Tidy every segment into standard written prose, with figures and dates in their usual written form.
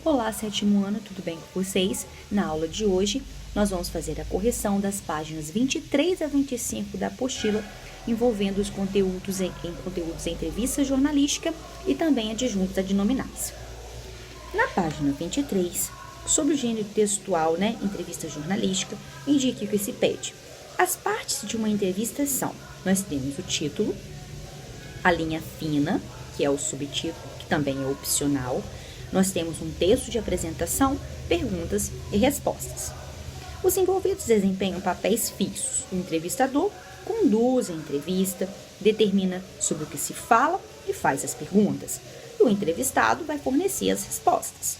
Olá, sétimo ano, tudo bem com vocês? Na aula de hoje, nós vamos fazer a correção das páginas 23 a 25 da apostila, envolvendo os conteúdos em entrevista jornalística e também adjuntos adnominais. Na página 23, sobre o gênero textual, entrevista jornalística, indique o que se pede. As partes de uma entrevista são, nós temos o título, a linha fina, que é o subtítulo, que também é opcional. Nós temos um texto de apresentação, perguntas e respostas. Os envolvidos desempenham papéis fixos. O entrevistador conduz a entrevista, determina sobre o que se fala e faz as perguntas. E o entrevistado vai fornecer as respostas.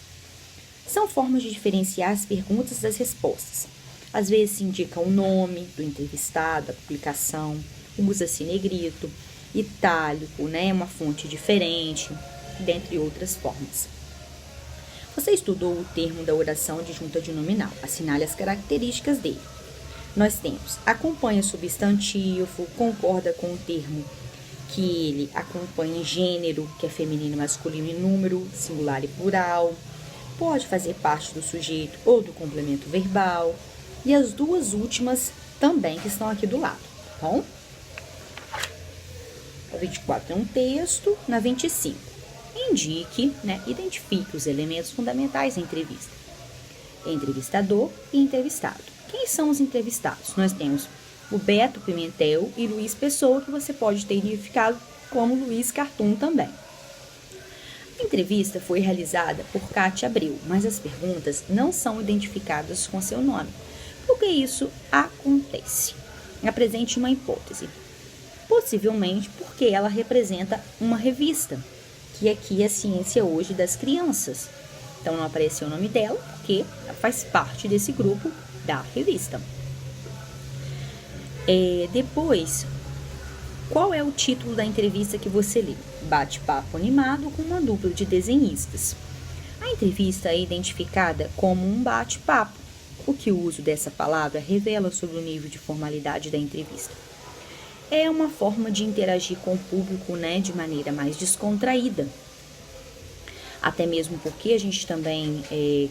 São formas de diferenciar as perguntas das respostas. Às vezes se indica o nome do entrevistado, a publicação, usa-se negrito, itálico, uma fonte diferente, dentre outras formas. Você estudou o termo da oração adjunta adnominal, assinale as características dele. Nós temos acompanha substantivo, concorda com o termo que ele acompanha gênero, que é feminino, masculino e número, singular e plural, pode fazer parte do sujeito ou do complemento verbal, e as duas últimas também que estão aqui do lado, tá bom? A 24 é um texto, na 25. Indique, identifique os elementos fundamentais da entrevista. Entrevistador e entrevistado. Quem são os entrevistados? Nós temos o Beto Pimentel e Luiz Pessoa, que você pode ter identificado como Luiz Cartoon também. A entrevista foi realizada por Cátia Abreu, mas as perguntas não são identificadas com seu nome. Por que isso acontece? Apresente uma hipótese. Possivelmente porque ela representa uma revista, que aqui é a Ciência Hoje das Crianças. Então, não apareceu o nome dela, porque ela faz parte desse grupo da revista. Depois, qual é o título da entrevista que você lê? Bate-papo animado com uma dupla de desenhistas. A entrevista é identificada como um bate-papo, o que o uso dessa palavra revela sobre o nível de formalidade da entrevista. É uma forma de interagir com o público, de maneira mais descontraída. Até mesmo porque a gente também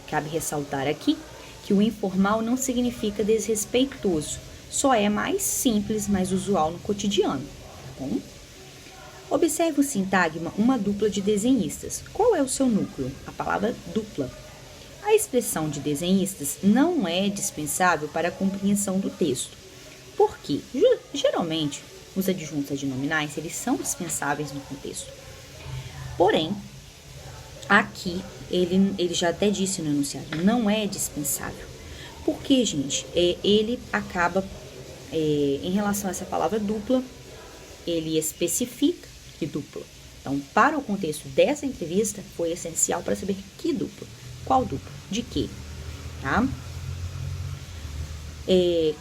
cabe ressaltar aqui que o informal não significa desrespeitoso, só é mais simples, mais usual no cotidiano, tá bom? Observe o sintagma, uma dupla de desenhistas. Qual é o seu núcleo? A palavra dupla. A expressão de desenhistas não é dispensável para a compreensão do texto. Porque, geralmente, os adjuntos adnominais, eles são dispensáveis no contexto. Porém, aqui, ele já até disse no enunciado, não é dispensável. Porque, gente, ele acaba, em relação a essa palavra dupla, ele especifica que dupla. Então, para o contexto dessa entrevista, foi essencial para saber que dupla. Qual dupla? De quê? Tá?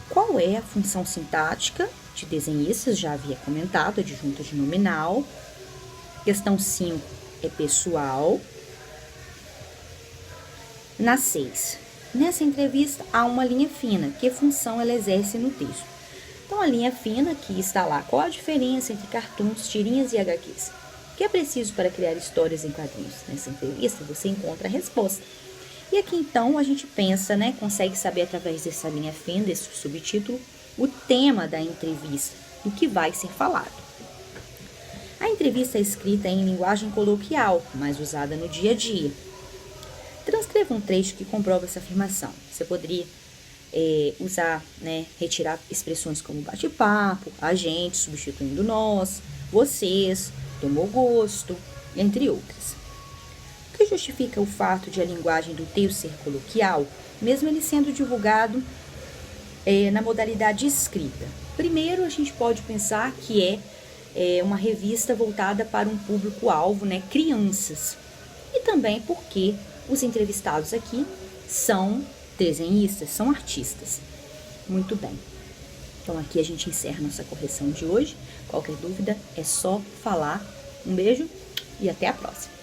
Qual é a função sintática de desenhistas? Já havia comentado, adjunto adnominal. Questão 5 é pessoal. Na 6, nessa entrevista há uma linha fina. Que função ela exerce no texto? Então, a linha fina que está lá. Qual a diferença entre cartoons, tirinhas e HQs? O que é preciso para criar histórias em quadrinhos? Nessa entrevista você encontra a resposta. E aqui, então, a gente pensa, consegue saber através dessa linha fina, desse subtítulo, o tema da entrevista, do que vai ser falado. A entrevista é escrita em linguagem coloquial, mais usada no dia a dia. Transcreva um trecho que comprova essa afirmação. Você poderia usar, retirar expressões como bate-papo, a gente, substituindo nós, vocês, tomou gosto, entre outras. O que justifica o fato de a linguagem do texto ser coloquial, mesmo ele sendo divulgado na modalidade escrita? Primeiro, a gente pode pensar que é uma revista voltada para um público-alvo, crianças. E também porque os entrevistados aqui são desenhistas, são artistas. Muito bem. Então, aqui a gente encerra nossa correção de hoje. Qualquer dúvida é só falar. Um beijo e até a próxima.